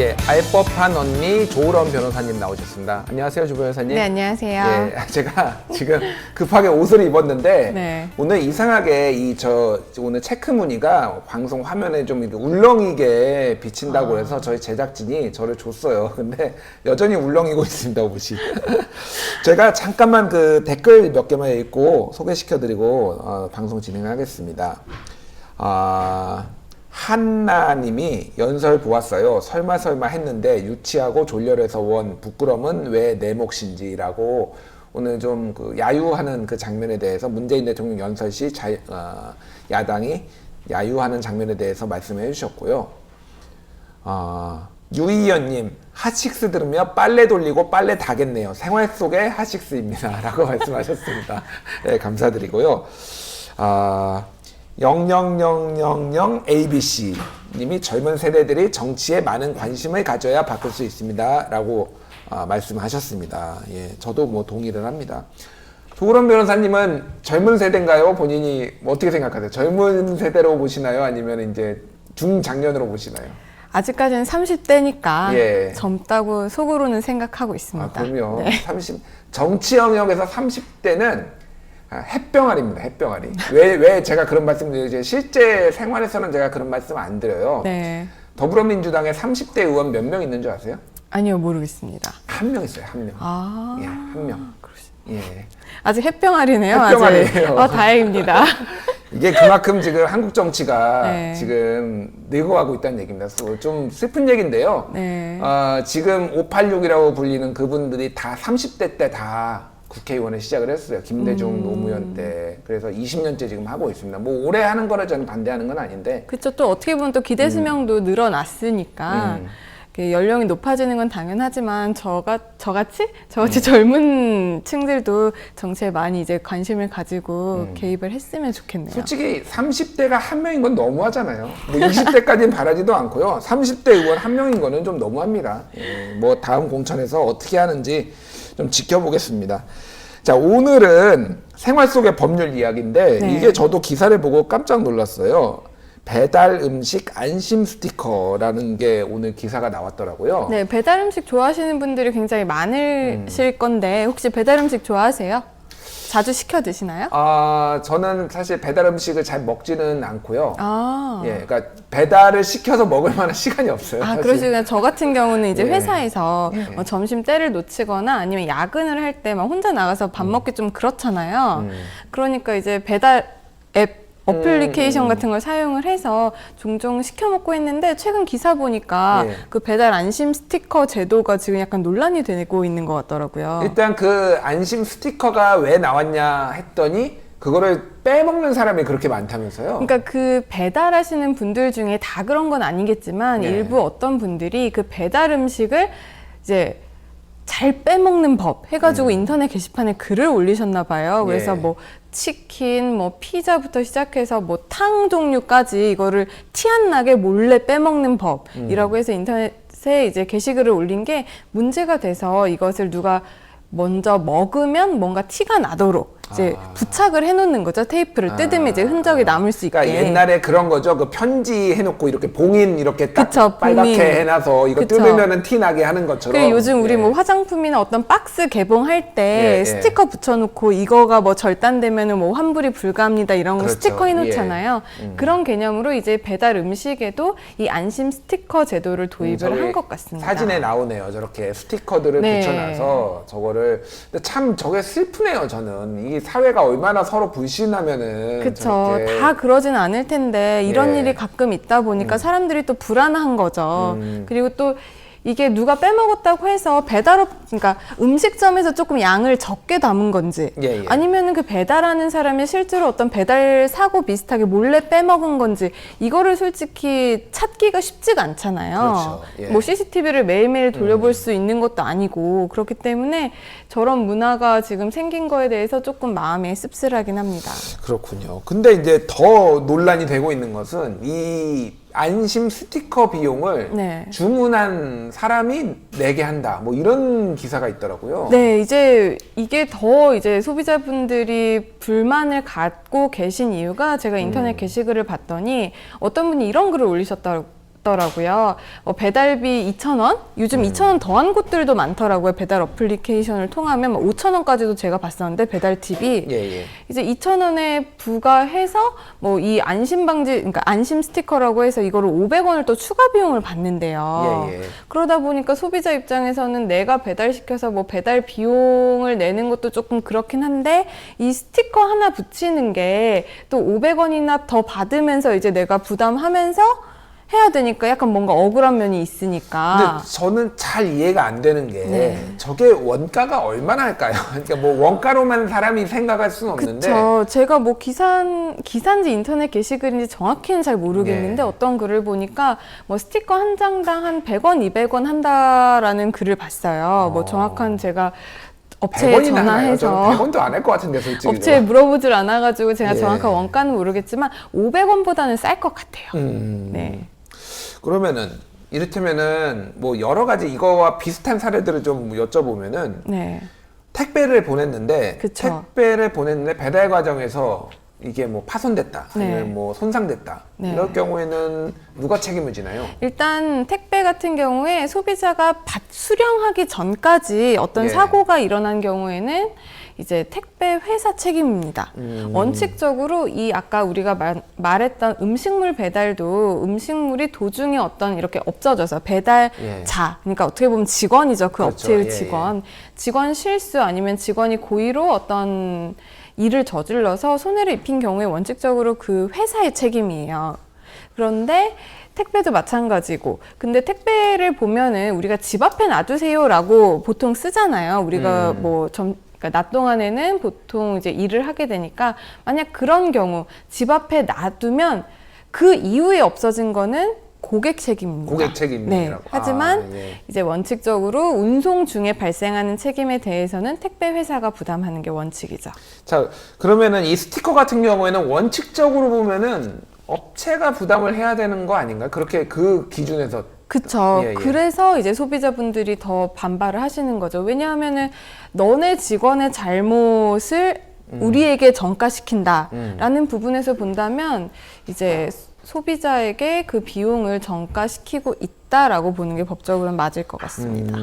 예, 알법한 언니 조우런 변호사님 나오셨습니다. 안녕하세요, 조 변호사님. 네, 안녕하세요. 예, 제가 지금 급하게 옷을 입었는데 네. 오늘 이상하게 오늘 체크 무늬가 방송 화면에 좀 이렇게 울렁이게 비친다고 해서 저희 제작진이 저를 줬어요. 근데 여전히 울렁이고 있습니다, 옷이. 제가 잠깐만 그 댓글 몇 개만 읽고 소개시켜드리고 방송 진행하겠습니다. 한나님이 연설 보았어요. 설마 했는데 유치하고 졸렬해서 원 부끄럼은 왜 내 몫인지라고 오늘 좀 그 야유하는 그 장면에 대해서 문재인 대통령 연설 시 야당이 야유하는 장면에 대해서 말씀해 주셨고요. 유이연님 핫식스 들으며 빨래 돌리고 빨래 다겠네요. 생활 속의 핫식스입니다. 라고 말씀하셨습니다. 네, 감사드리고요. 0000ABC 님이 젊은 세대들이 정치에 많은 관심을 가져야 바꿀 수 있습니다. 라고 말씀하셨습니다. 예, 저도 뭐 동의를 합니다. 조우런 변호사님은 젊은 세대인가요? 본인이 어떻게 생각하세요? 젊은 세대로 보시나요? 아니면 이제 중장년으로 보시나요? 아직까지는 30대니까 예. 젊다고 속으로는 생각하고 있습니다. 그럼요. 네. 정치 영역에서 30대는 햇병아리입니다. 햇병아리. 왜 제가 그런 말씀드리죠? 실제 생활에서는 제가 그런 말씀 안 드려요. 네. 더불어민주당에 30대 의원 몇 명 있는 줄 아세요? 아니요, 모르겠습니다. 한 명 있어요. 한 명. 아, 예, 한 명. 예. 아직 햇병아리네요. 햇병아리예요. 아직. 다행입니다. 이게 그만큼 지금 한국 정치가 네. 지금 늙어가고 있다는 얘기입니다. 좀 슬픈 얘기인데요. 네. 지금 586이라고 불리는 그분들이 다 30대 때 다 국회의원을 시작을 했어요. 김대중 노무현 때. 그래서 20년째 지금 하고 있습니다. 뭐 오래 하는 거를 저는 반대하는 건 아닌데. 그렇죠. 또 어떻게 보면 또 기대 수명도 늘어났으니까 연령이 높아지는 건 당연하지만 저같이 젊은 층들도 정치에 많이 이제 관심을 가지고 개입을 했으면 좋겠네요. 솔직히 30대가 한 명인 건 너무하잖아요. 뭐 20대까지는 바라지도 않고요. 30대 의원 한 명인 거는 좀 너무합니다. 예, 뭐 다음 공천에서 어떻게 하는지 좀 지켜보겠습니다. 자, 오늘은 생활 속의 법률 이야기인데 네. 이게 저도 기사를 보고 깜짝 놀랐어요. 배달 음식 안심 스티커라는 게 오늘 기사가 나왔더라고요. 네, 배달 음식 좋아하시는 분들이 굉장히 많으실 건데 혹시 배달 음식 좋아하세요? 자주 시켜 드시나요? 저는 사실 배달 음식을 잘 먹지는 않고요. 예, 그러니까 배달을 시켜서 먹을 만한 시간이 없어요. 사실. 그러시구나. 저 같은 경우는 이제 예. 회사에서 예. 점심 때를 놓치거나 아니면 야근을 할 때 막 혼자 나가서 밥 먹기 좀 그렇잖아요. 그러니까 이제 배달 앱 어플리케이션 같은 걸 사용을 해서 종종 시켜 먹고 했는데 최근 기사 보니까 예. 그 배달 안심 스티커 제도가 지금 약간 논란이 되고 있는 것 같더라고요. 일단 그 안심 스티커가 왜 나왔냐 했더니 그거를 빼먹는 사람이 그렇게 많다면서요? 그러니까 그 배달하시는 분들 중에 다 그런 건 아니겠지만 네. 일부 어떤 분들이 그 배달 음식을 이제 잘 빼먹는 법 해가지고 인터넷 게시판에 글을 올리셨나 봐요. 그래서 예. 뭐 치킨, 뭐 피자부터 시작해서 뭐 탕 종류까지 이거를 티 안 나게 몰래 빼먹는 법이라고 해서 인터넷에 이제 게시글을 올린 게 문제가 돼서 이것을 누가 먼저 먹으면 뭔가 티가 나도록 이제 부착을 해놓는 거죠. 테이프를 뜯으면 이제 흔적이 남을 수 있게. 그러니까 옛날에 그런 거죠. 그 편지 해놓고 이렇게 봉인 이렇게 딱 그쵸, 빨갛게 봉인. 해놔서 이거 그쵸. 뜯으면은 티 나게 하는 것처럼. 그리고 요즘 우리 예. 뭐 화장품이나 어떤 박스 개봉할 때 예, 예. 스티커 붙여놓고 이거가 뭐 절단되면은 뭐 환불이 불가합니다 이런 거 그렇죠. 스티커 해놓잖아요. 예. 그런 개념으로 이제 배달 음식에도 이 안심 스티커 제도를 도입을 저기 한 것 같습니다. 사진에 나오네요. 저렇게 스티커들을 네. 붙여놔서 저거를. 근데 참 저게 슬프네요. 저는 이 사회가 얼마나 서로 불신하면은 그쵸. 저렇게. 다 그러진 않을 텐데 이런 예. 일이 가끔 있다 보니까 사람들이 또 불안한 거죠. 그리고 또 이게 누가 빼먹었다고 해서 그러니까 음식점에서 조금 양을 적게 담은 건지 예, 예. 아니면은 그 배달하는 사람이 실제로 어떤 배달 사고 비슷하게 몰래 빼먹은 건지 이거를 솔직히 찾기가 쉽지가 않잖아요. 그렇죠. 예. 뭐 CCTV를 매일매일 돌려볼 수 있는 것도 아니고 그렇기 때문에 저런 문화가 지금 생긴 거에 대해서 조금 마음이 씁쓸하긴 합니다. 그렇군요. 근데 이제 더 논란이 되고 있는 것은 이 안심 스티커 비용을 네. 주문한 사람이 내게 한다. 뭐 이런 기사가 있더라고요. 네, 이제 이게 더 이제 소비자분들이 불만을 갖고 계신 이유가 제가 인터넷 게시글을 봤더니 어떤 분이 이런 글을 올리셨다고 받더라고요. 배달비 2,000원? 요즘 2,000원 더한 곳들도 많더라고요. 배달 어플리케이션을 통하면 5,000원까지도 제가 봤었는데 배달 팁이 예. 이제 2,000원에 부과해서 이 안심방지, 그러니까 안심 스티커라고 해서 이거를 500원을 또 추가 비용을 받는데요. 예. 그러다 보니까 소비자 입장에서는 내가 배달시켜서 배달 비용을 내는 것도 조금 그렇긴 한데 이 스티커 하나 붙이는 게 또 500원이나 더 받으면서 이제 내가 부담하면서 해야 되니까 약간 뭔가 억울한 면이 있으니까. 근데 저는 잘 이해가 안 되는 게 네. 저게 원가가 얼마나 할까요? 그러니까 뭐 원가로만 사람이 생각할 수는 없는데. 그쵸. 제가 기사인지 인터넷 게시글인지 정확히는 잘 모르겠는데 네. 어떤 글을 보니까 스티커 한 장당 한 100원, 200원 한다라는 글을 봤어요. 정확한 제가 업체에 100원이나 하나요? 저는 전화해서 100원도 안 할 것 같은데 솔직히. 업체에 물어보질 않아가지고 제가 예. 정확한 원가는 모르겠지만 500원보다는 쌀 것 같아요. 네. 그러면은 이를테면은 여러 가지 이거와 비슷한 사례들을 좀 여쭤보면은 네. 택배를 보냈는데 그쵸. 배달 과정에서 이게 파손됐다 네. 아니면 손상됐다 네. 이럴 경우에는 누가 책임을 지나요? 일단 택배 같은 경우에 소비자가 수령하기 전까지 어떤 예. 사고가 일어난 경우에는 이제 택배 회사 책임입니다. 원칙적으로 아까 우리가 말했던 음식물 배달도 음식물이 도중에 이렇게 없어져서 배달자, 그러니까 어떻게 보면 직원이죠. 그 그렇죠. 업체의 예. 직원 실수 아니면 직원이 고의로 어떤 일을 저질러서 손해를 입힌 경우에 원칙적으로 그 회사의 책임이에요. 그런데 택배도 마찬가지고. 근데 택배를 보면은 우리가 집 앞에 놔두세요라고 보통 쓰잖아요. 우리가 그러니까 낮 동안에는 보통 이제 일을 하게 되니까 만약 그런 경우 집 앞에 놔두면 그 이후에 없어진 거는 고객 책임입니다. 고객 책임이라고. 네. 하지만 예. 이제 원칙적으로 운송 중에 발생하는 책임에 대해서는 택배 회사가 부담하는 게 원칙이죠. 자, 그러면은 이 스티커 같은 경우에는 원칙적으로 보면은 업체가 부담을 해야 되는 거 아닌가요? 그렇게 그 기준에서. 그쵸. 예. 그래서 이제 소비자분들이 더 반발을 하시는 거죠. 왜냐하면은 너네 직원의 잘못을 우리에게 전가시킨다라는 부분에서 본다면 이제 소비자에게 그 비용을 전가시키고 있다라고 보는 게 법적으로는 맞을 것 같습니다.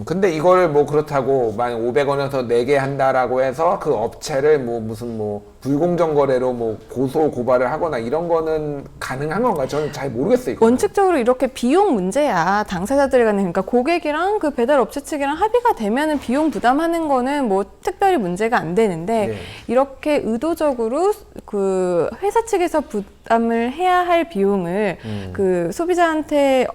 근데 이거를 그렇다고 만약 500원에서 내게 한다라고 해서 그 업체를 무슨 불공정 거래로 고소 고발을 하거나 이런 거는 가능한 건가요? 저는 잘 모르겠어요. 이거는. 원칙적으로 이렇게 비용 문제야. 당사자들 간에 그러니까 고객이랑 그 배달 업체 측이랑 합의가 되면은 비용 부담하는 거는 특별히 문제가 안 되는데 네. 이렇게 의도적으로 그 회사 측에서 부담을 해야 할 비용을 그 소비자한테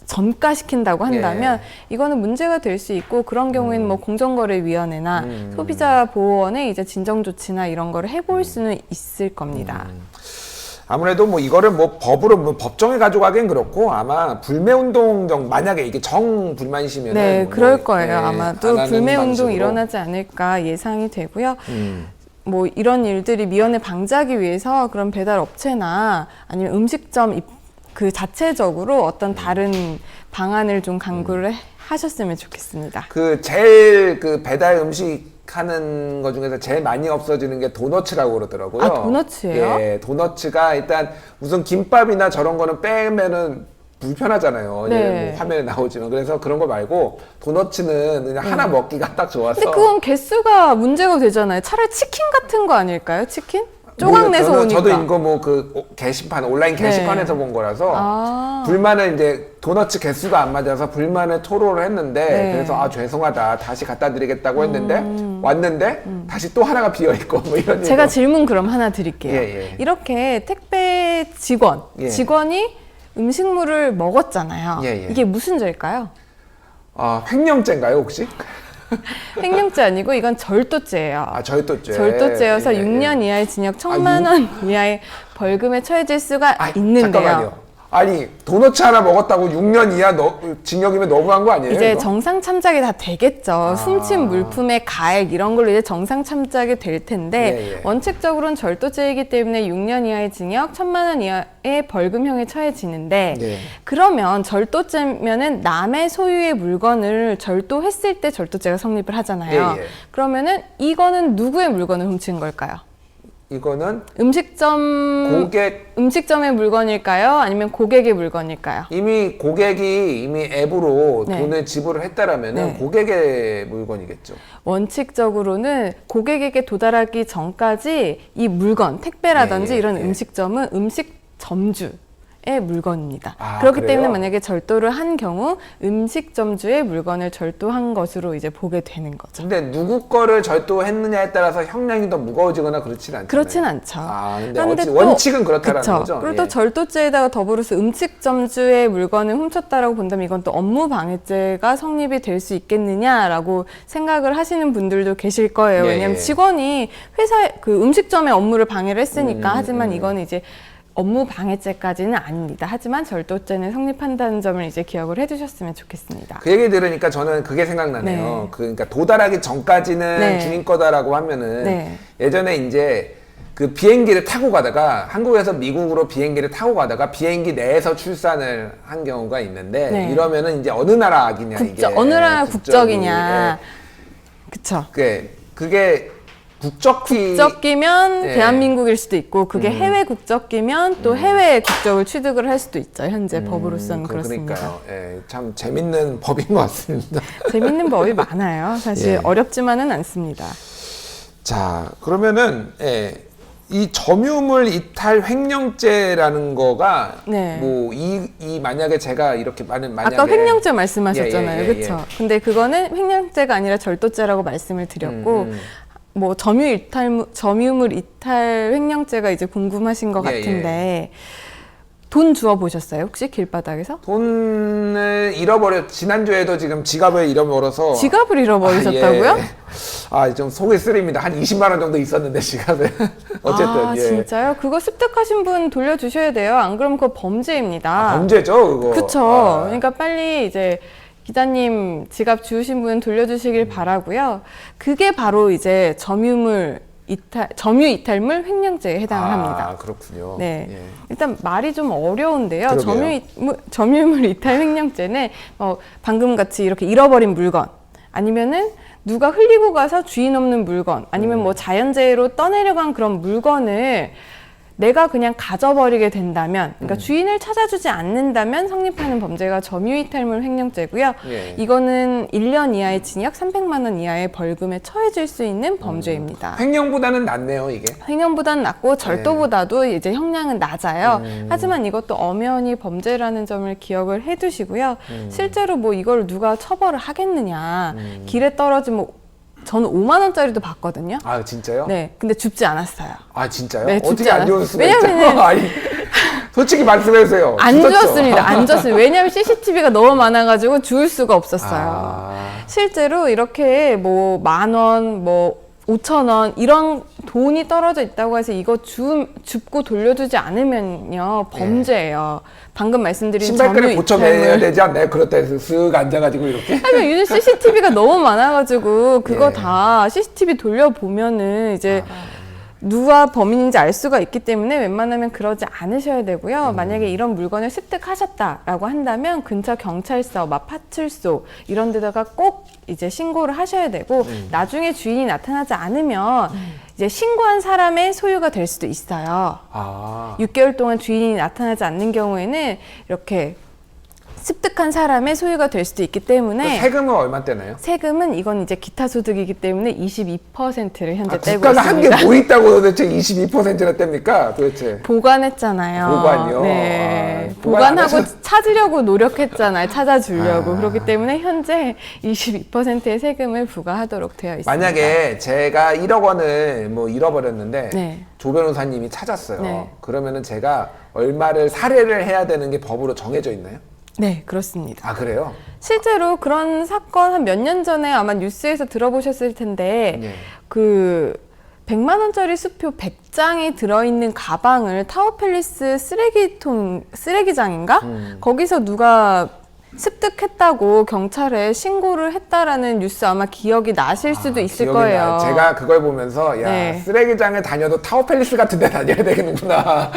전가시킨다고 한다면 이거는 문제가 될 수 있고 그런 경우에는 공정거래위원회나 소비자보호원의 이제 진정조치나 이런 거를 해볼 수는 있을 겁니다. 아무래도 이거를 법으로 법정에 가져가기엔 그렇고 아마 불매운동 만약에 이게 정불만이시면 네, 그럴 거예요. 안 아마도 하는 불매운동 방식으로. 일어나지 않을까 예상이 되고요. 이런 일들이 미연에 방지하기 위해서 그런 배달 업체나 아니면 음식점 그 자체적으로 어떤 다른 방안을 좀 강구를 하셨으면 좋겠습니다. 제일 배달 음식 하는 것 중에서 제일 많이 없어지는 게 도너츠라고 그러더라고요. 아, 도너츠예요? 예, 도너츠가 일단 무슨 김밥이나 저런 거는 빼면은 불편하잖아요. 네. 예, 화면에 나오지만. 그래서 그런 거 말고 도너츠는 그냥 하나 먹기가 딱 좋아서. 근데 그건 개수가 문제가 되잖아요. 차라리 치킨 같은 거 아닐까요? 치킨? 쪼각내서 오니까. 저도 이거 게시판 온라인 게시판에서 본 거라서 불만을 이제 도너츠 개수가 안 맞아서 불만을 토로를 했는데 그래서 죄송하다 다시 갖다 드리겠다고 했는데 왔는데 다시 또 하나가 비어 있고 이런. 제가 질문 그럼 하나 드릴게요. 예. 이렇게 택배 직원이 음식물을 먹었잖아요. 예. 이게 무슨 죄일까요? 횡령죄인가요 혹시? 횡령죄 아니고 이건 절도죄예요. 절도죄. 절도죄여서 예. 6년 이하의 징역 1,000만 원 이하의 벌금에 처해질 수가 있는데요. 잠깐만요. 아니 도너츠 하나 먹었다고 6년 이하 징역이면 너무한 거 아니에요? 이제 이거? 정상 참작이 다 되겠죠. 훔친 물품의 가액 이런 걸로 이제 정상 참작이 될 텐데 예. 원칙적으로는 절도죄이기 때문에 6년 이하의 징역 1,000만 원 이하의 벌금형에 처해지는데 예. 그러면 절도죄면은 남의 소유의 물건을 절도했을 때 절도죄가 성립을 하잖아요. 예. 그러면은 이거는 누구의 물건을 훔친 걸까요? 이거는 음식점의 물건일까요? 아니면 고객의 물건일까요? 이미 고객이 이미 앱으로 네. 돈을 지불을 했다라면은 네. 고객의 물건이겠죠. 원칙적으로는 고객에게 도달하기 전까지 이 물건, 택배라든지 예, 이런 예. 음식점은 음식점주의 물건입니다. 아, 그렇기 그래요? 때문에 만약에 절도를 한 경우 음식점주의 물건을 절도한 것으로 이제 보게 되는 거죠. 근데 누구 거를 절도했느냐에 따라서 형량이 더 무거워지거나 그렇진 않잖아요. 그렇진 않죠. 아, 근데 그런데 또- 원칙은 그렇다라는 그쵸. 거죠. 그리고 예. 또 절도죄에다가 더불어서 음식점주의 물건을 훔쳤다라고 본다면 이건 또 업무방해죄가 성립이 될 수 있겠느냐라고 생각을 하시는 분들도 계실 거예요. 예, 왜냐하면 예. 직원이 회사 그 음식점의 업무를 방해를 했으니까. 하지만 이거는 이제 업무 방해죄까지는 아닙니다. 하지만 절도죄는 성립한다는 점을 이제 기억을 해두셨으면 좋겠습니다. 그 얘기 들으니까 저는 그게 생각나네요. 네. 그러니까 도달하기 전까지는 네. 주인 거다라고 하면은 네. 예전에 이제 그 비행기를 타고 가다가 한국에서 미국으로 비행기를 타고 가다가 비행기 내에서 출산을 한 경우가 있는데 네. 이러면은 이제 어느 나라 악이냐 이게 어느 나라 국적이. 국적이냐. 그쵸. 그게 국적이 국적기면 예. 대한민국일 수도 있고 그게 해외 국적기면 또 해외 국적을 취득을 할 수도 있죠. 현재 법으로서는 그렇습니다. 그러니까요. 예, 참 재밌는 법인 것 같습니다. 재밌는 법이 많아요. 사실 예. 어렵지만은 않습니다. 자, 그러면은 이 점유물 이탈 횡령죄라는 거가 네. 뭐 이 만약에 제가 이렇게 만약에 아까 횡령죄 말씀하셨잖아요. 예, 예, 예, 그렇죠? 근데 그거는 횡령죄가 아니라 절도죄라고 말씀을 드렸고 뭐 점유물 이탈 횡령죄가 이제 궁금하신 것 예, 같은데 돈 주워 보셨어요? 혹시 길바닥에서? 돈을 지난주에도 지금 지갑을 잃어버려서 지갑을 잃어버리셨다고요? 좀 속이 쓰립니다. 한 20만 원 정도 있었는데 지갑에 어쨌든 아, 예. 진짜요? 그거 습득하신 분 돌려주셔야 돼요. 안 그러면 그거 범죄입니다. 범죄죠, 그거. 그쵸. 아. 그러니까 빨리 이제 기자님 지갑 주우신 분 돌려주시길 바라고요. 그게 바로 이제 점유 이탈물 횡령죄에 해당을 합니다. 아, 그렇군요. 네. 예. 일단 말이 좀 어려운데요. 그러게요. 점유물 이탈 횡령죄는 방금 같이 이렇게 잃어버린 물건 아니면은 누가 흘리고 가서 주인 없는 물건 아니면 뭐 자연재해로 떠내려간 그런 물건을 내가 그냥 가져버리게 된다면, 그러니까 주인을 찾아주지 않는다면 성립하는 범죄가 점유이탈물 횡령죄고요. 예. 이거는 1년 이하의 징역, 300만 원 이하의 벌금에 처해질 수 있는 범죄입니다. 횡령보다는 낫네요, 이게. 횡령보다는 낮고 절도보다도 이제 형량은 낮아요. 음. 하지만 이것도 엄연히 범죄라는 점을 기억을 해두시고요. 실제로 뭐 이걸 누가 처벌을 하겠느냐. 길에 떨어지면 저는 5만 원짜리도 봤거든요. 아, 진짜요? 네, 근데 줍지 않았어요. 아, 진짜요? 네, 어떻게 줍지 안 않았어요. 좋을 수가 왜냐면은- 있죠? 아니, 솔직히 말씀해주세요. 안 주셨죠? 주었습니다. 안 주었어요. 왜냐하면 CCTV가 너무 많아가지고 주울 수가 없었어요. 아. 실제로 이렇게 뭐 10,000원, 뭐 5,000원 이런 돈이 떨어져 있다고 해서 이거 줍고 돌려주지 않으면요 범죄예요. 방금 말씀드린 신발끈을 고쳐매야 점유이탈물. 되지 않나요? 그럴 때 쓱 앉아가지고 이렇게. 하지만 요즘 CCTV가 너무 많아가지고 그거 예. 다 CCTV 돌려보면은 이제 누가 범인인지 알 수가 있기 때문에 웬만하면 그러지 않으셔야 되고요. 만약에 이런 물건을 습득하셨다라고 한다면 근처 경찰서, 파출소 이런 데다가 꼭 이제 신고를 하셔야 되고 나중에 주인이 나타나지 않으면 이제 신고한 사람의 소유가 될 수도 있어요. 아. 6개월 동안 주인이 나타나지 않는 경우에는 이렇게 습득한 사람의 소유가 될 수도 있기 때문에 세금은 얼마 떼나요? 세금은 이건 이제 기타 소득이기 때문에 22%를 현재 떼고 국가가 한 있습니다. 게 뭐 있다고 도대체 22%나 뗍니까? 도대체. 보관했잖아요. 보관이요? 네. 아, 보관 안 보관하고 하셔- 찾으려고 노력했잖아요. 찾아주려고. 아. 그렇기 때문에 현재 22%의 세금을 부과하도록 되어 있습니다. 만약에 제가 1억 원을 뭐 잃어버렸는데 네. 조 변호사님이 찾았어요. 네. 그러면은 제가 얼마를 살해를 해야 되는 게 법으로 정해져 있나요? 네, 그렇습니다. 아, 그래요? 실제로 그런 사건 한 몇 년 전에 아마 뉴스에서 들어보셨을 텐데 네. 그 100만 원짜리 수표 100장이 들어있는 가방을 타워팰리스 쓰레기장인가? 거기서 누가 습득했다고 경찰에 신고를 했다라는 뉴스 아마 기억이 나실 수도 있을 기억이 거예요. 나요. 제가 그걸 보면서 야 네. 쓰레기장을 다녀도 타워팰리스 같은 데 다녀야 되겠구나.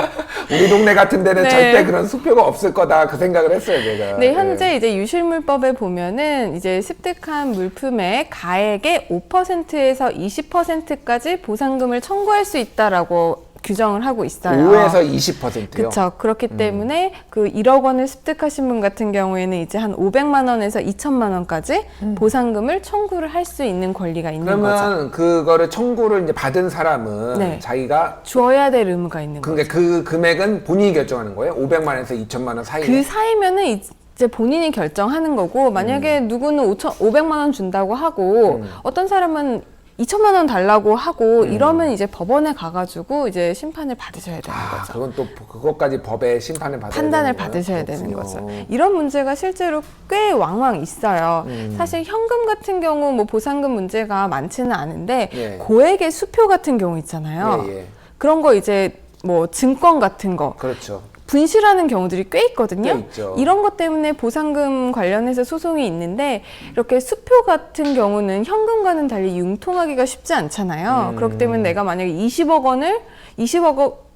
우리 동네 같은 데는 네. 절대 그런 수표가 없을 거다 그 생각을 했어요 제가. 네, 현재 이제 유실물법에 보면은 이제 습득한 물품의 가액의 5%에서 20%까지 보상금을 청구할 수 있다라고 규정을 하고 있어요. 5에서 20%요. 그렇죠. 그렇기 때문에 그 1억 원을 습득하신 분 같은 경우에는 이제 한 500만 원에서 2천만 원까지 보상금을 청구를 할 수 있는 권리가 있는 거죠. 그러면 그거를 청구를 이제 받은 사람은 네. 자기가 주어야 될 의무가 있는 거죠. 근데 그 금액은 본인이 결정하는 거예요? 500만에서 2천만 원 사이에? 그 사이면은 이제 본인이 결정하는 거고, 만약에 누구는 500만 원 준다고 하고 어떤 사람은 2천만 원 달라고 하고 이러면 이제 법원에 가가지고 이제 심판을 받으셔야 되는 거죠. 그건 또 그것까지 법의 심판을 받아야 판단을 되는 거예요? 받으셔야 되는 그렇군요. 거죠. 이런 문제가 실제로 꽤 왕왕 있어요. 사실 현금 같은 경우 뭐 보상금 문제가 많지는 않은데 예. 고액의 수표 같은 경우 있잖아요. 예, 예. 그런 거 이제 뭐 증권 같은 거 그렇죠. 분실하는 경우들이 꽤 있거든요. 꽤 있죠. 이런 것 때문에 보상금 관련해서 소송이 있는데 이렇게 수표 같은 경우는 현금과는 달리 융통하기가 쉽지 않잖아요. 그렇기 때문에 내가 만약에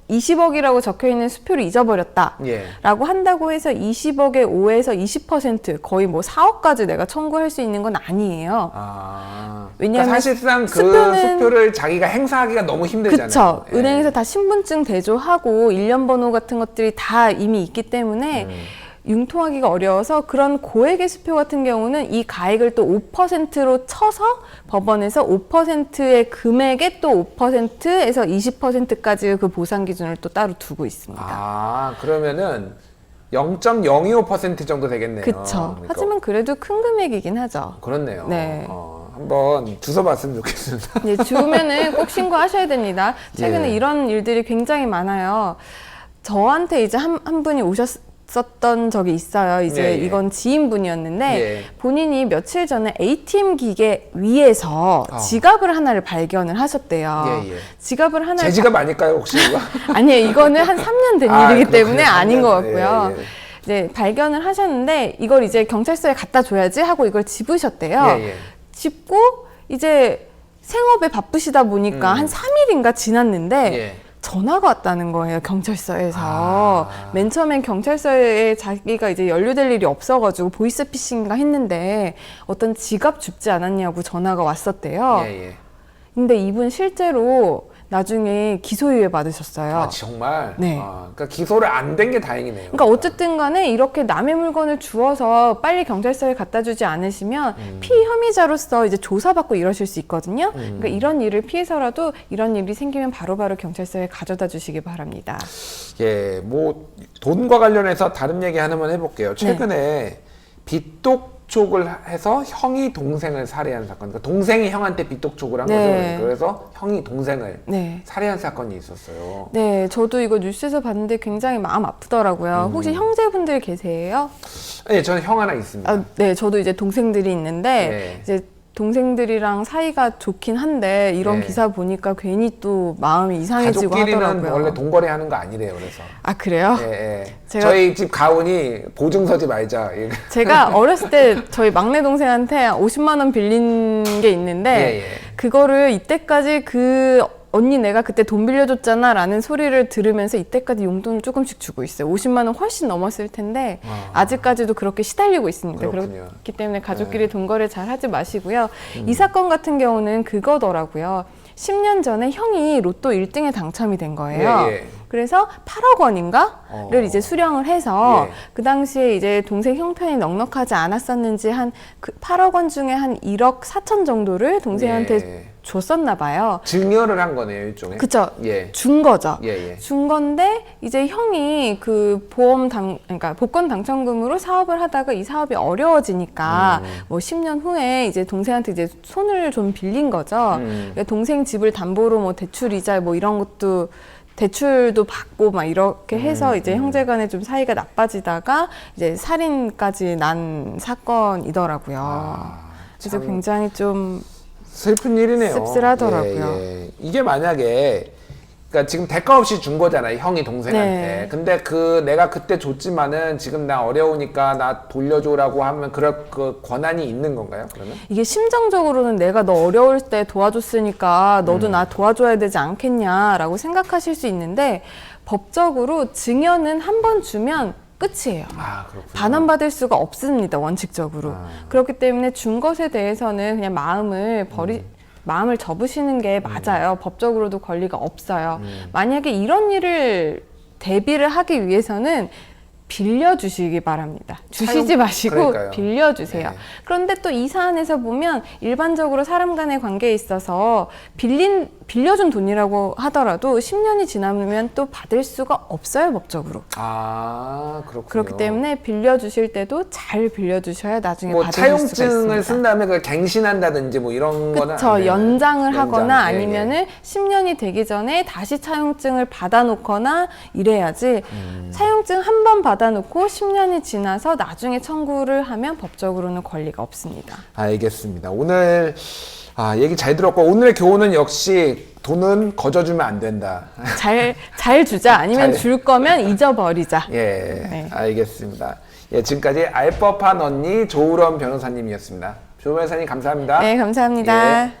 20억이라고 적혀 있는 수표를 잊어버렸다라고 예. 한다고 해서 20억의 5에서 20% 거의 뭐 4억까지 내가 청구할 수 있는 건 아니에요. 왜냐하면 그러니까 사실상 그 수표는- 수표를 자기가 행사하기가 너무 힘들잖아요. 그쵸. 예. 은행에서 다 신분증 대조하고 일련 번호 같은 것들이 다 이미 있기 때문에 융통하기가 어려워서 그런 고액의 수표 같은 경우는 이 가액을 또 5%로 쳐서 법원에서 5%의 금액에 또 5%에서 20%까지 그 보상 기준을 또 따로 두고 있습니다. 그러면은 0.025% 정도 되겠네요. 그쵸. 그러니까 하지만 그래도 큰 금액이긴 하죠. 그렇네요. 네. 한번 주워봤으면 좋겠습니다. 네, 주우면은 꼭 신고하셔야 됩니다. 최근에 예. 이런 일들이 굉장히 많아요. 저한테 이제 한 분이 오셨었던 적이 있어요. 이제 예, 예. 이건 지인분이었는데 예. 본인이 며칠 전에 ATM 기계 위에서 지갑을 하나를 발견을 하셨대요. 예, 예. 지갑을 하나를 제 지갑 아닐까요 혹시 이거? 아니에요. 이거는 한 3년 된 일이기 때문에 그렇군요. 아닌 것 3년. 같고요. 예, 예. 이제 발견을 하셨는데 이걸 이제 경찰서에 갖다 줘야지 하고 이걸 집으셨대요. 예, 예. 집고 이제 생업에 바쁘시다 보니까 한 3일인가 지났는데 예. 전화가 왔다는 거예요, 경찰서에서. 맨 처음엔 경찰서에 자기가 이제 연루될 일이 없어가지고 보이스피싱인가 했는데 어떤 지갑 줍지 않았냐고 전화가 왔었대요. 예, 예. 근데 이분 실제로 나중에 기소유예 받으셨어요. 정말? 네. 그러니까 기소를 안 된 게 다행이네요. 그러니까 어쨌든 간에 이렇게 남의 물건을 주워서 빨리 경찰서에 갖다 주지 않으시면 피혐의자로서 이제 조사받고 이러실 수 있거든요. 그러니까 이런 일을 피해서라도 이런 일이 생기면 바로바로 경찰서에 가져다 주시기 바랍니다. 예, 뭐 돈과 관련해서 다른 얘기 하나만 해볼게요. 최근에 빚독촉을 해서 형이 동생을 살해한 사건. 그러니까 동생이 형한테 빚독촉을 한 네. 거죠. 그래서 형이 동생을 네. 살해한 사건이 있었어요. 네, 저도 이거 뉴스에서 봤는데 굉장히 마음 아프더라고요. 혹시 형제분들 계세요? 네, 저는 형 하나 있습니다. 아, 네, 저도 이제 동생들이 있는데 네. 이제 동생들이랑 사이가 좋긴 한데 이런 네. 기사 보니까 괜히 또 마음이 이상해지고 가족끼리는 하더라고요. 원래 돈거래 하는 거 아니래요. 그래서. 아, 그래요? 예, 예. 제가- 저희 집 가훈이 보증 서지 말자. 예. 제가 어렸을 때 저희 막내 동생한테 50만 원 빌린 게 있는데 예, 예. 그거를 이때까지 그 언니 내가 그때 돈 빌려줬잖아 라는 소리를 들으면서 이때까지 용돈을 조금씩 주고 있어요. 50만 원 훨씬 넘었을 텐데 아직까지도 그렇게 시달리고 있습니다. 그렇군요. 그렇기 때문에 가족끼리 돈거래 잘 하지 마시고요. 이 사건 같은 경우는 그거더라고요. 10년 전에 형이 로또 1등에 당첨이 된 거예요. 예, 예. 그래서 8억 원인가를 이제 수령을 해서 예. 그 당시에 이제 동생 형편이 넉넉하지 않았었는지 한 그 8억 원 중에 한 1억 4천 정도를 동생한테 예. 줬었나 봐요. 증여를 한 거네요, 일종의. 그쵸? 예. 준 거죠. 예, 예. 준 건데 이제 형이 그 그러니까 복권 당첨금으로 사업을 하다가 이 사업이 어려워지니까 뭐 10년 후에 이제 동생한테 이제 손을 좀 빌린 거죠. 그러니까 동생 집을 담보로 뭐 대출 이자 뭐 이런 것도 대출도 받고 막 이렇게 해서 이제 형제간에 좀 사이가 나빠지다가 이제 살인까지 난 사건이더라고요. 그래서 참 굉장히 좀 슬픈 일이네요. 씁쓸하더라고요. 예, 예. 이게 만약에 그러니까 지금 대가 없이 준 거잖아요, 형이 동생한테. 네. 근데 내가 그때 줬지만은 지금 나 어려우니까 나 돌려줘라고 하면 그럴 그 권한이 있는 건가요, 그러면? 이게 심정적으로는 내가 너 어려울 때 도와줬으니까 너도 나 도와줘야 되지 않겠냐라고 생각하실 수 있는데 법적으로 증여는 한 번 주면 끝이에요. 아, 그렇군요. 반환받을 수가 없습니다, 원칙적으로. 그렇기 때문에 준 것에 대해서는 그냥 마음을 접으시는 게 맞아요. 법적으로도 권리가 없어요. 만약에 이런 일을 대비를 하기 위해서는 빌려주시기 바랍니다. 주시지 마시고 그러니까요. 빌려주세요. 네. 그런데 또 이 사안에서 보면 일반적으로 사람 간의 관계에 있어서 빌려준 돈이라고 하더라도 10년이 지나면 또 받을 수가 없어요, 법적으로. 아, 그렇군요. 그렇기 때문에 빌려주실 때도 잘 빌려주셔야 나중에 뭐 받으실 수가 차용증을 있습니다. 쓴 다음에 그걸 갱신한다든지 뭐 이런 거는 안 그쵸. 되나요? 연장을 하거나 예, 예. 아니면은 10년이 되기 전에 다시 차용증을 받아놓거나 이래야지 차용증 한 번 받아놓고 10년이 지나서 나중에 청구를 하면 법적으로는 권리가 없습니다. 알겠습니다. 오늘 얘기 잘 들었고 오늘의 교훈은 역시 돈은 거저주면 안 된다. 잘 주자. 아니면 잘- 줄 거면 잊어버리자. 예, 네. 알겠습니다. 예, 지금까지 알법한 언니 조우런 변호사님이었습니다. 조 변호사님 감사합니다. 네, 감사합니다. 예.